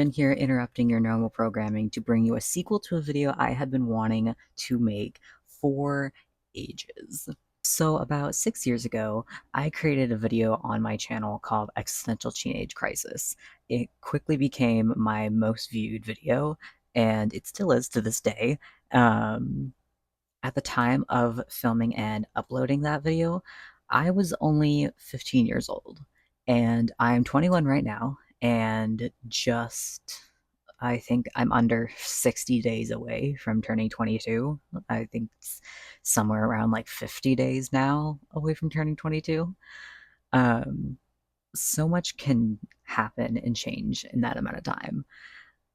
Aaron here, interrupting your normal programming to bring you a sequel to a video I had been wanting to make for ages. So, about 6 years ago, I created a video on my channel called Existential Teenage Crisis. It quickly became my most viewed video, and it still is to this day. Um, at the time of filming and uploading that video, I was only 15 years old, and I'm 21 right now, and I think I'm under 60 days away from turning 22. I think it's somewhere around like 50 days now away from turning 22. Um, so much can happen and change in that amount of time.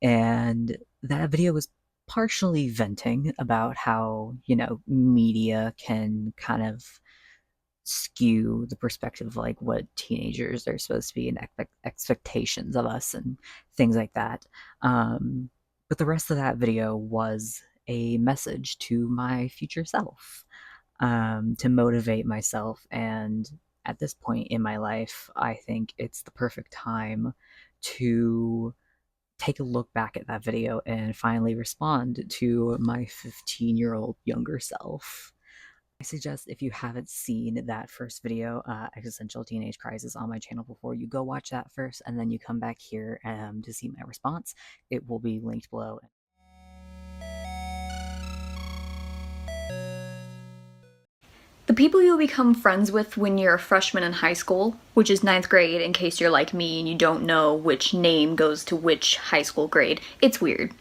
And that video was partially venting about how, media can kind of skew the perspective of like what teenagers are supposed to be and expectations of us and things like that. Um, but the rest of that video was a message to my future self, to motivate myself. And at this point in my life, I think it's the perfect time to take a look back at that video and finally respond to my 15-year-old younger self. I suggest if you haven't seen that first video, Existential Teenage Crisis, on my channel before, you go watch that first and then you come back here to see my response. It will be linked below. The people you'll become friends with when you're a freshman in high school, which is ninth grade in case you're like me and you don't know which name goes to which high school grade, it's weird.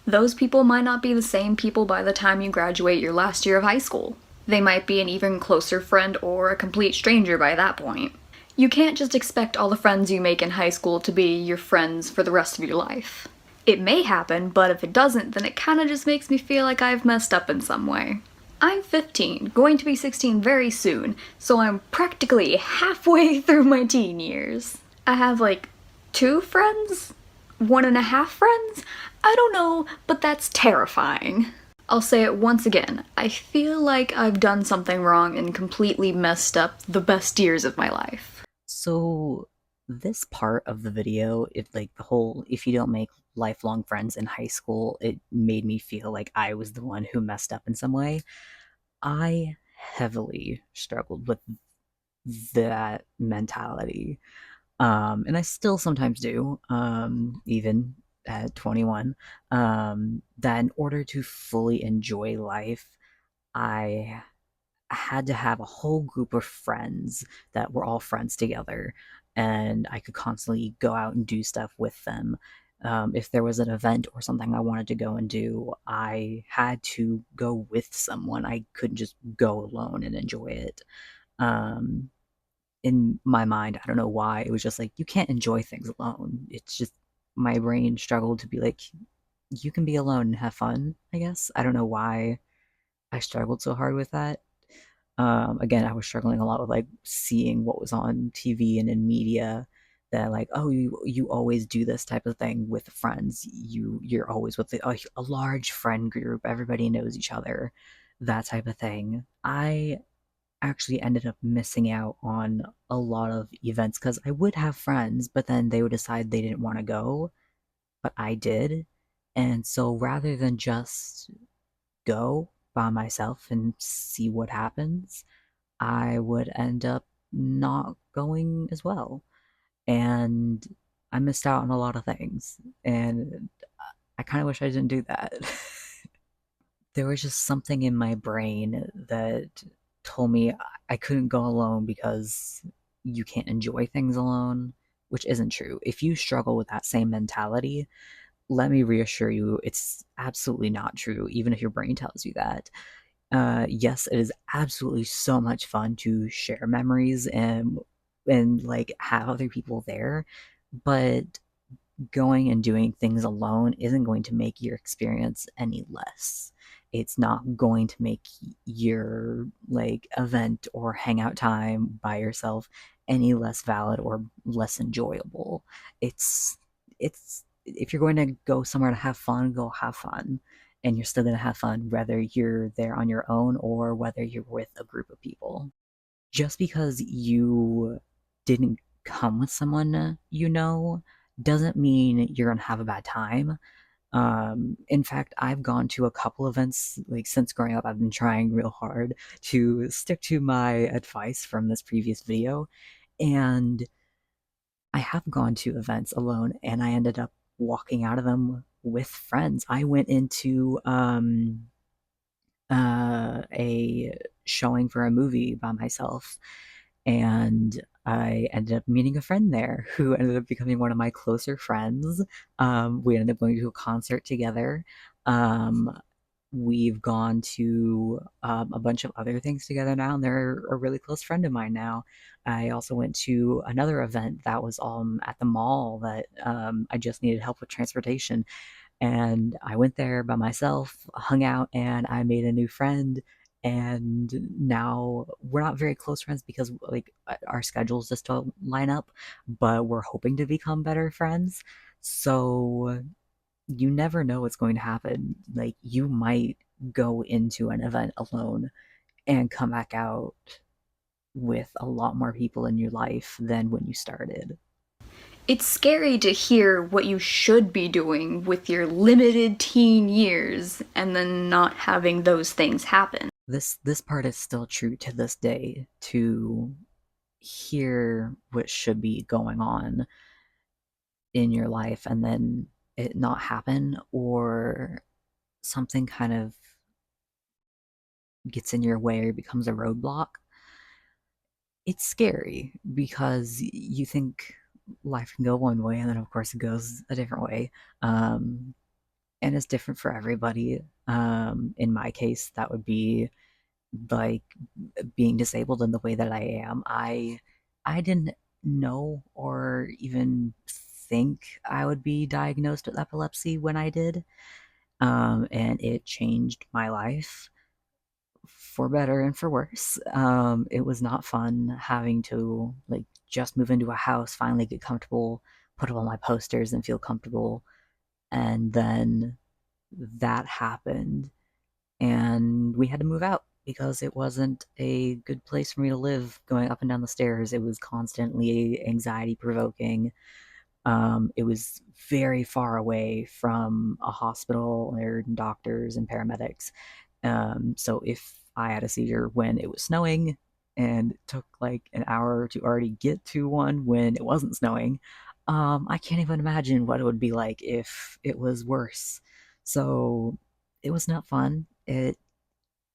Those people might not be the same people by the time you graduate your last year of high school. They might be an even closer friend or a complete stranger by that point. You can't just expect all the friends you make in high school to be your friends for the rest of your life. It may happen, but if it doesn't, then it kinda just makes me feel like I've messed up in some way. I'm 15, going to be 16 very soon, so I'm practically halfway through my teen years. I have like 2 friends? 1.5 friends? I don't know, but that's terrifying. I'll say it once again, I feel like I've done something wrong and completely messed up the best years of my life. So this part of the video, if you don't make lifelong friends in high school, it made me feel like I was the one who messed up in some way. I heavily struggled with that mentality. And I still sometimes do, even at 21, that in order to fully enjoy life, I had to have a whole group of friends that were all friends together, and I could constantly go out and do stuff with them. If there was an event or something I wanted to go and do, I had to go with someone. I couldn't just go alone and enjoy it. Um, in my mind, I don't know why, it was just like, you can't enjoy things alone. It's just, my brain struggled to be like, you can be alone and have fun, I guess. I don't know why I struggled so hard with that. Again, I was struggling a lot with like seeing what was on TV and in media, that like, oh, you always do this type of thing with friends. You're always with a large friend group. Everybody knows each other, that type of thing. I actually ended up missing out on a lot of events because I would have friends, but then they would decide they didn't want to go, but I did. And so rather than just go by myself and see what happens, I would end up not going as well. And I missed out on a lot of things. And I kind of wish I didn't do that. There was just something in my brain that told me I couldn't go alone because you can't enjoy things alone, which isn't true. If you struggle with that same mentality, let me reassure you, it's absolutely not true, even if your brain tells you that. Yes, it is absolutely so much fun to share memories and like have other people there, but going and doing things alone isn't going to make your experience any less. It's not going to make your like event or hangout time by yourself any less valid or less enjoyable. It's if you're going to go somewhere to have fun, go have fun. And you're still going to have fun whether you're there on your own or whether you're with a group of people. Just because you didn't come with someone you know doesn't mean you're gonna have a bad time. In fact, I've gone to a couple events like since growing up. I've been trying real hard to stick to my advice from this previous video, and I have gone to events alone, and I ended up walking out of them with friends. I went into a showing for a movie by myself, and I ended up meeting a friend there who ended up becoming one of my closer friends. We ended up going to a concert together. Um, we've gone to a bunch of other things together now, and they're a really close friend of mine now. I also went to another event that was at the mall that I just needed help with transportation, and I went there by myself, hung out, and I made a new friend. And now we're not very close friends because like our schedules just don't line up, but we're hoping to become better friends. So you never know what's going to happen. Like you might go into an event alone and come back out with a lot more people in your life than when you started. It's scary to hear what you should be doing with your limited teen years and then not having those things happen. This part is still true to this day, to hear what should be going on in your life and then it not happen, or something kind of gets in your way or becomes a roadblock. It's scary because you think life can go one way and then of course it goes a different way. um, and it's different for everybody. In my case, that would be like being disabled in the way that I am. I didn't know or even think I would be diagnosed with epilepsy when I did. And it changed my life for better and for worse. It was not fun having to like just move into a house, finally get comfortable, put up all my posters and feel comfortable, and then that happened and we had to move out because it wasn't a good place for me to live going up and down the stairs. It was constantly anxiety provoking. It was very far away from a hospital or doctors and paramedics. So if I had a seizure when it was snowing and it took like an hour to already get to one when it wasn't snowing, I can't even imagine what it would be like if it was worse. So it was not fun. It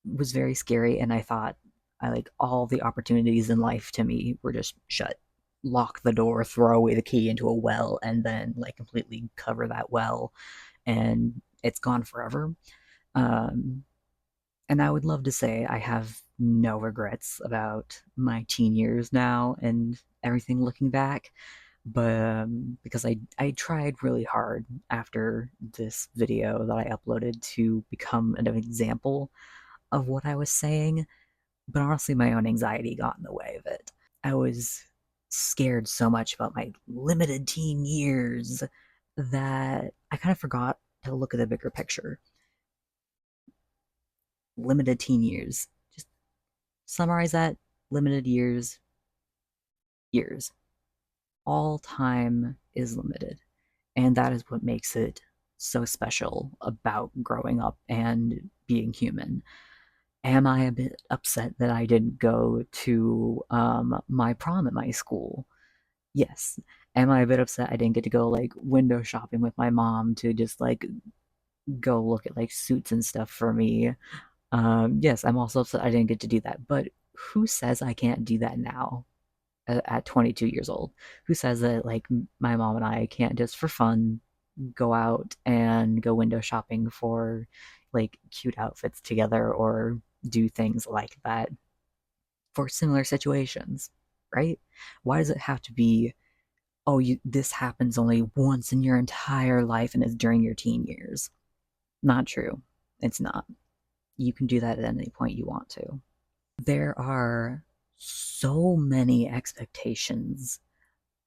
was very scary, and I thought I like all the opportunities in life to me were just shut. Lock the door, throw away the key into a well, and then like completely cover that well, and it's gone forever. Um, and I would love to say I have no regrets about my teen years now and everything looking back, but because I tried really hard after this video that I uploaded to become an example of what I was saying, but honestly, my own anxiety got in the way of it. I was scared so much about my limited teen years that I kind of forgot to look at the bigger picture. Limited teen years. Just summarize that. Limited years, years. All time is limited. And that is what makes it so special about growing up and being human. Am I a bit upset that I didn't go to my prom at my school? Yes. Am I a bit upset I didn't get to go like window shopping with my mom to just like go look at like suits and stuff for me? Yes, I'm also upset I didn't get to do that. But who says I can't do that now at 22 years old? Who says that like my mom and I can't just for fun go out and go window shopping for like cute outfits together or do things like that for similar situations, right? Why does it have to be, oh, this happens only once in your entire life and it's during your teen years? Not true. It's not. You can do that at any point you want to. There are so many expectations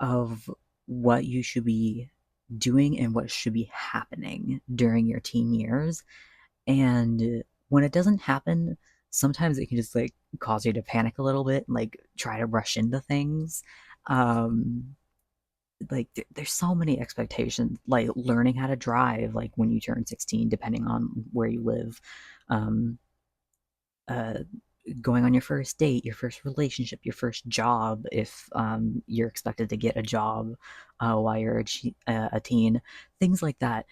of what you should be doing and what should be happening during your teen years. And when it doesn't happen, sometimes it can just like cause you to panic a little bit, like try to rush into things. Um, like there's so many expectations, like learning how to drive, like when you turn 16, depending on where you live. Um, uh, Going on your first date, your first relationship, your first job, if you're expected to get a job while you're a teen, things like that.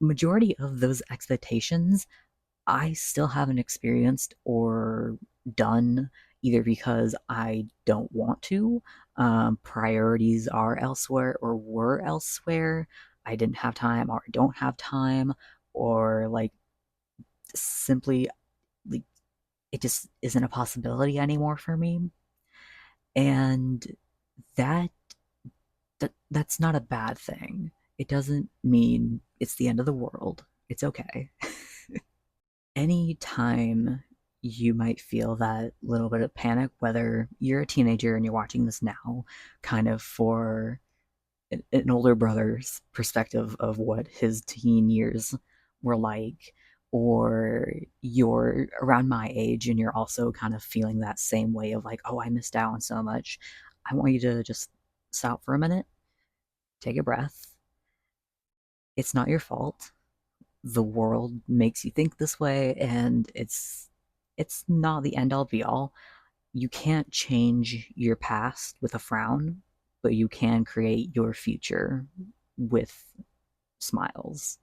Majority of those expectations I still haven't experienced or done, either because I don't want to, priorities are elsewhere or were elsewhere. I didn't have time or I don't have time, or like simply like it just isn't a possibility anymore for me. And that, that's not a bad thing. It doesn't mean it's the end of the world. It's okay. Anytime you might feel that little bit of panic, whether you're a teenager and you're watching this now, kind of for an older brother's perspective of what his teen years were like, or you're around my age and you're also kind of feeling that same way of like, oh, I missed out on so much. I want you to just stop for a minute, take a breath. It's not your fault. The world makes you think this way, and it's not the end all be all. You can't change your past with a frown, but you can create your future with smiles.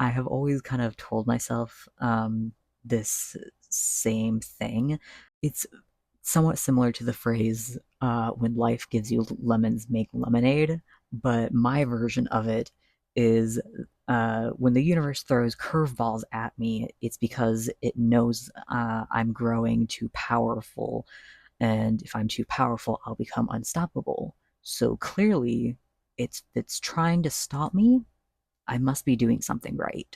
I have always kind of told myself this same thing. It's somewhat similar to the phrase, when life gives you lemons, make lemonade. But my version of it is, when the universe throws curveballs at me, it's because it knows I'm growing too powerful. And if I'm too powerful, I'll become unstoppable. So clearly, it's trying to stop me. I must be doing something right.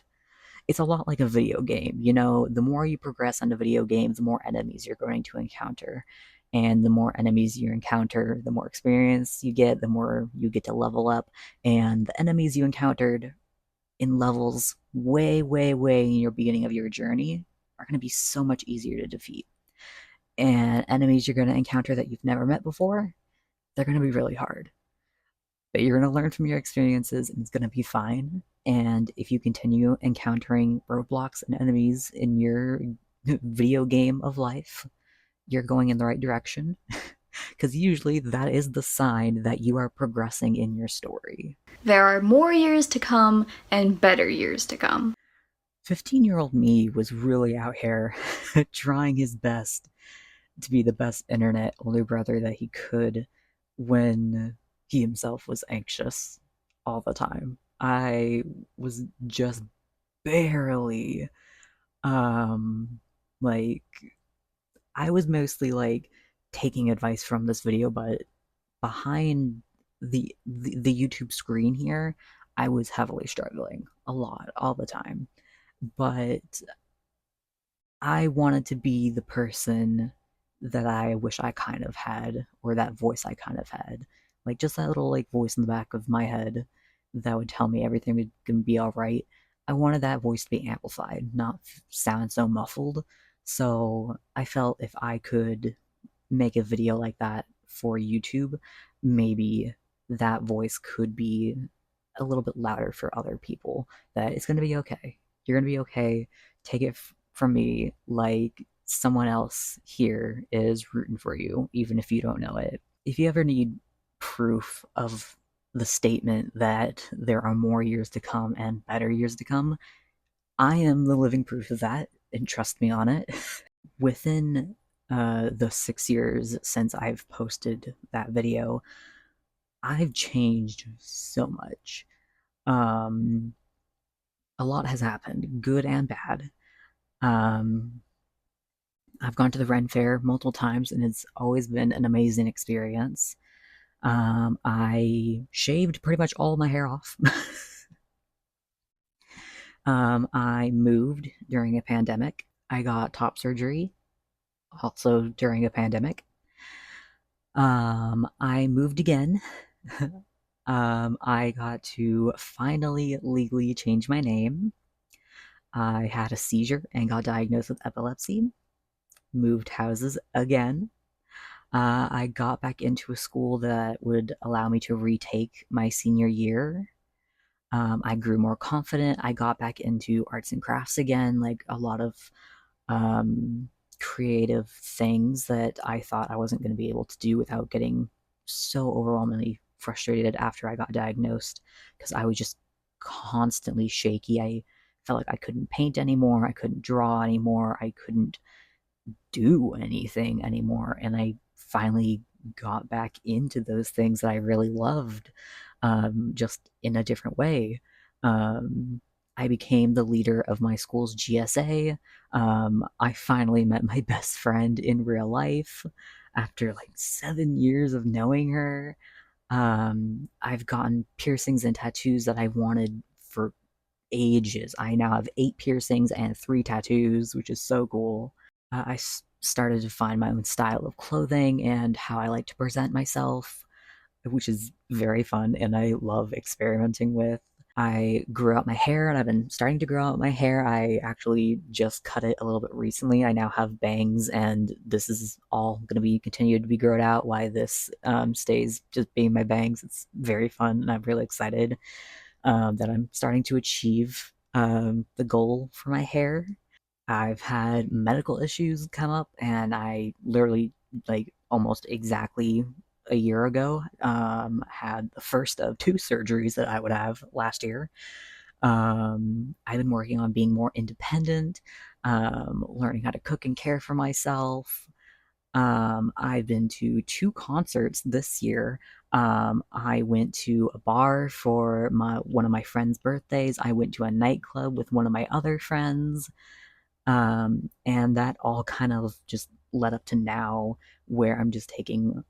It's a lot like a video game. You know, the more you progress on a video game, the more enemies you're going to encounter. And the more enemies you encounter, the more experience you get, the more you get to level up. And the enemies you encountered in levels way, way, way in your beginning of your journey are going to be so much easier to defeat. And enemies you're going to encounter that you've never met before, they're going to be really hard. But you're going to learn from your experiences and it's going to be fine. And if you continue encountering roadblocks and enemies in your video game of life, you're going in the right direction. Because usually that is the sign that you are progressing in your story. There are more years to come and better years to come. 15-year-old me was really out here trying his best to be the best internet older brother that he could when he himself was anxious all the time. I was just barely, um like, I was mostly like taking advice from this video, but behind the YouTube screen here, I was heavily struggling a lot all the time. But I wanted to be the person that I wish I kind of had, or that voice I kind of had. Like just that little like voice in the back of my head that would tell me everything was gonna be all right. I wanted that voice to be amplified, not sound so muffled. So I felt if I could make a video like that for YouTube, maybe that voice could be a little bit louder for other people. That it's going to be okay. You're going to be okay. Take it from me, like someone else here is rooting for you, even if you don't know it. If you ever need proof of the statement that there are more years to come and better years to come, I am the living proof of that, and trust me on it. Within the 6 years since I've posted that video, I've changed so much. Um, a lot has happened, good and bad. Um, I've gone to the Ren Fair multiple times, and it's always been an amazing experience. I shaved pretty much all my hair off. I moved during a pandemic. I got top surgery also during a pandemic. I moved again. I got to finally legally change my name. I had a seizure and got diagnosed with epilepsy. Moved houses again. I got back into a school that would allow me to retake my senior year. I grew more confident. I got back into arts and crafts again, like a lot of um, creative things that I thought I wasn't going to be able to do without getting so overwhelmingly frustrated after I got diagnosed because I was just constantly shaky. I felt like I couldn't paint anymore. I couldn't draw anymore. I couldn't do anything anymore. And I finally got back into those things that I really loved, just in a different way. Um, I became the leader of my school's GSA. I finally met my best friend in real life after like 7 years of knowing her. I've gotten piercings and tattoos that I wanted for ages. I now have 8 piercings and 3 tattoos, which is so cool. I started to find my own style of clothing and how I like to present myself, which is very fun and I love experimenting with. I grew out my hair and I've been starting to grow out my hair. I actually just cut it a little bit recently. I now have bangs, and this is all going to be continued to be grown out while this stays just being my bangs. It's very fun and I'm really excited that I'm starting to achieve the goal for my hair. I've had medical issues come up, and I literally, like, almost exactly a year ago, had the first of 2 surgeries that I would have last year. I've been working on being more independent, learning how to cook and care for myself. I've been to 2 concerts this year. I went to a bar for my one of my friends' birthdays. I went to a nightclub with one of my other friends. And that all kind of just led up to now, where I'm just taking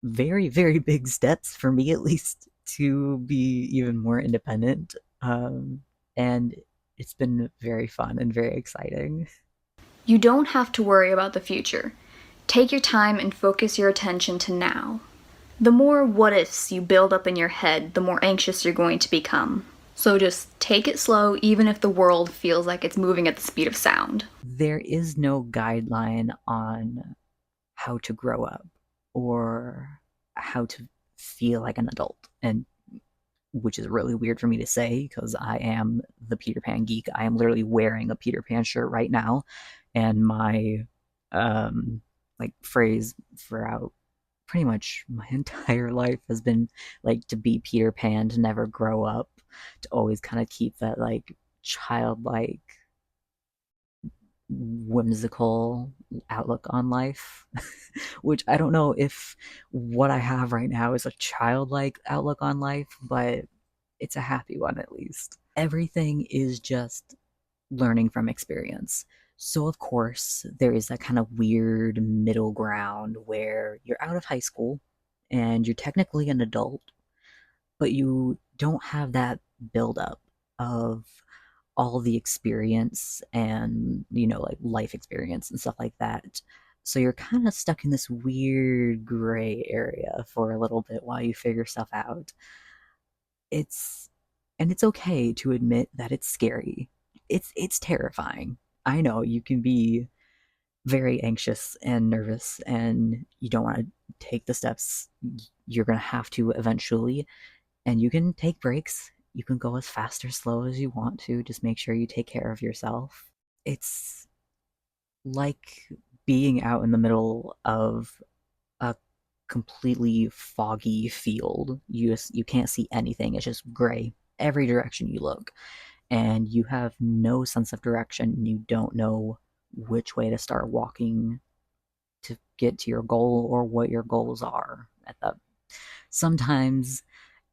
very, very big steps for me, at least, to be even more independent. And it's been very fun and very exciting. You don't have to worry about the future. Take your time and focus your attention to now. The more what ifs you build up in your head, the more anxious you're going to become. So just take it slow, even if the world feels like it's moving at the speed of sound. There is no guideline on how to grow up or how to feel like an adult. And which is really weird for me to say because I am the Peter Pan geek. I am literally wearing a Peter Pan shirt right now, and my um like phrase throughout pretty much my entire life has been like to be Peter Pan, to never grow up, to always kind of keep that like childlike whimsical outlook on life, which I don't know if what I have right now is a childlike outlook on life, but it's a happy one at least. Everything is just learning from experience. So, of course, there is that kind of weird middle ground where you're out of high school and you're technically an adult, but you don't have that buildup of all the experience and, like life experience and stuff like that. So you're kind of stuck in this weird gray area for a little bit while you figure stuff out. It's and it's okay to admit that it's scary. It's terrifying. I know you can be very anxious and nervous and you don't want to take the steps you're going to have to eventually, and you can take breaks. You can go as fast or slow as you want to. Just make sure you take care of yourself. It's like being out in the middle of a completely foggy field. You can't see anything. It's just gray every direction you look, and you have no sense of direction. And you don't know which way to start walking to get to your goal or what your goals are at that. Sometimes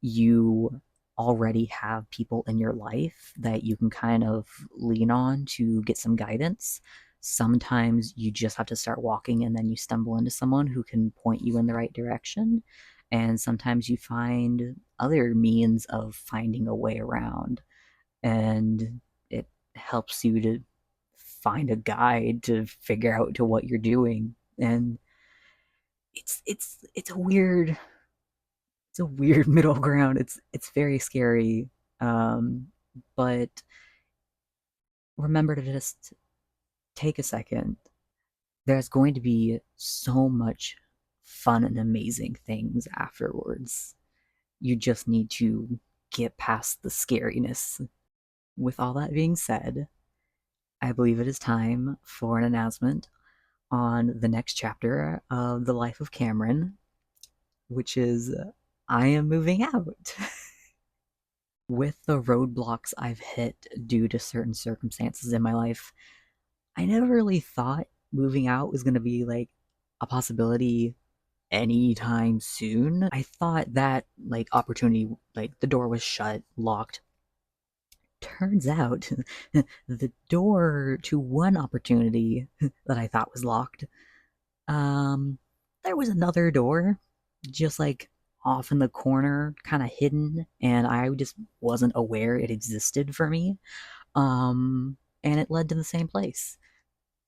you already have people in your life that you can kind of lean on to get some guidance. Sometimes you just have to start walking and then you stumble into someone who can point you in the right direction. And sometimes you find other means of finding a way around, and it helps you to find a guide to figure out to what you're doing. And it's a weird middle ground. It's very scary. Um, but remember to just take a second there's going to be so much fun and amazing things afterwards. You just need to get past the scariness. With all that being said, I believe it is time for an announcement on the next chapter of the life of Cameron, which is I am moving out. With the roadblocks I've hit due to certain circumstances in my life, I never really thought moving out was going to be like a possibility anytime soon. I thought that like opportunity, like the door was shut, locked. Turns out the door to one opportunity that I thought was locked, um, there was another door just like off in the corner, kind of hidden, and I just wasn't aware it existed for me. And it led to the same place.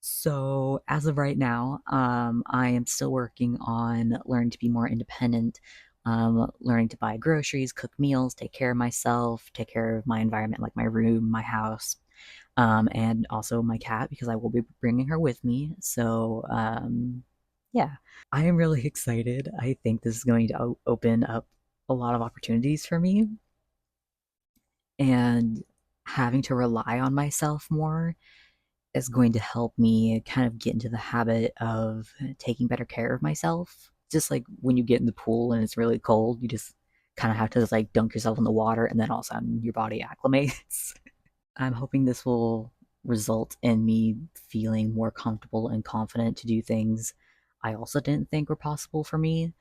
So as of right now, I am still working on learning to be more independent, learning to buy groceries, cook meals, take care of myself, take care of my environment, like my room, my house, and also my cat because I will be bringing her with me. So yeah, I am really excited. I think this is going to open up a lot of opportunities for me, and having to rely on myself more is going to help me kind of get into the habit of taking better care of myself. Just like when you get in the pool and it's really cold, you just kind of have to just like dunk yourself in the water and then all of a sudden your body acclimates. I'm hoping this will result in me feeling more comfortable and confident to do things I also didn't think were possible for me.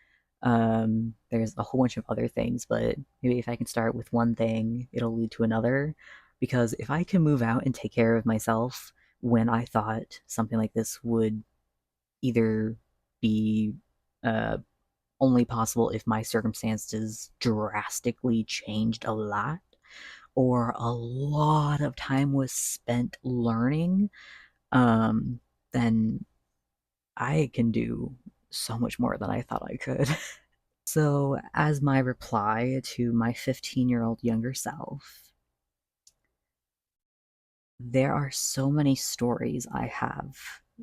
There's a whole bunch of other things, but maybe if I can start with one thing, it'll lead to another. Because if I can move out and take care of myself when I thought something like this would either be uh, only possible if my circumstances drastically changed a lot, or a lot of time was spent learning, um, then I can do so much more than I thought I could. So, as my reply to my 15-year-old younger self, there are so many stories I have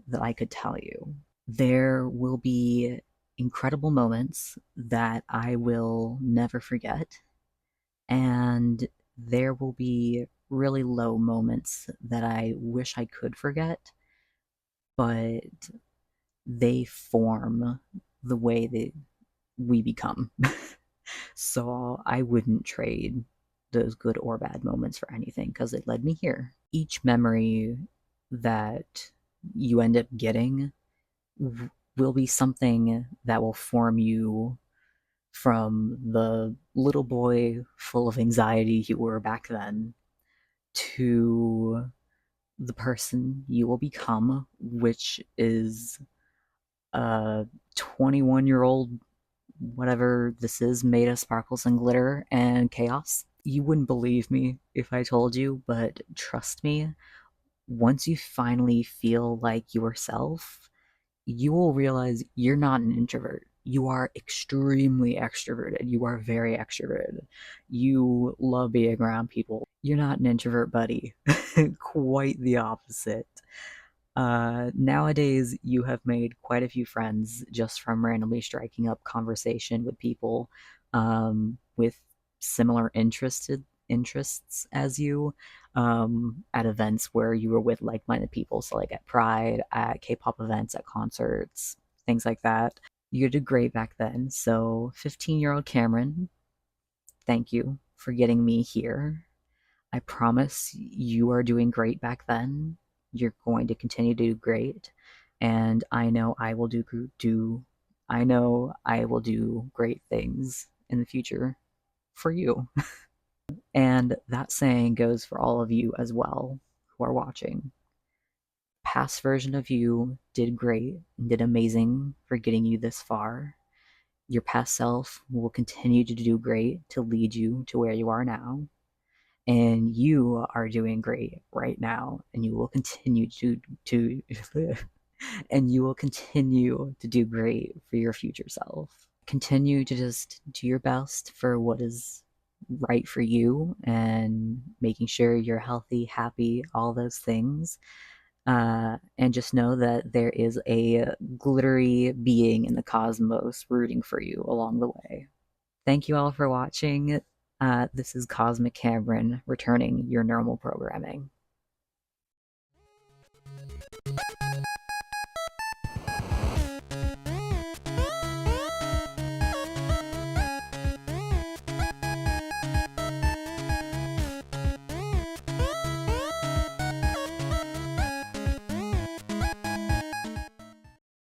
that I could tell you. There will be incredible moments that I will never forget, and there will be really low moments that I wish I could forget, but they form the way that we become. So I wouldn't trade those good or bad moments for anything because it led me here. Each memory that you end up getting will be something that will form you from the little boy full of anxiety you were back then to the person you will become, which is a 21-year-old, whatever this is, made of sparkles and glitter and chaos. You wouldn't believe me if I told you, but trust me, once you finally feel like yourself, you will realize you're not an introvert. You are extremely extroverted. You are very extroverted. You love being around people. You're not an introvert, buddy. Quite the opposite. Nowadays, you have made quite a few friends just from randomly striking up conversation with people with similar interests as you, at events where you were with like-minded people. So, like at Pride, at K-pop events, at concerts, things like that. You did great back then. So, 15-year-old Cameron, thank you for getting me here. I promise you are doing great back then. You're going to continue to do great, and I know I will do great things in the future for you. And that saying goes for all of you as well who are watching. Past version of you did great and did amazing for getting you this far. Your past self will continue to do great to lead you to where you are now, and you are doing great right now, and you will continue to and you will continue to do great for your future self. Continue to just do your best for what is right for you and making sure you're healthy, happy, all those things. And just know that there is a glittery being in the cosmos rooting for you along the way. Thank you all for watching. This is Cosmic Cameron returning your normal programming.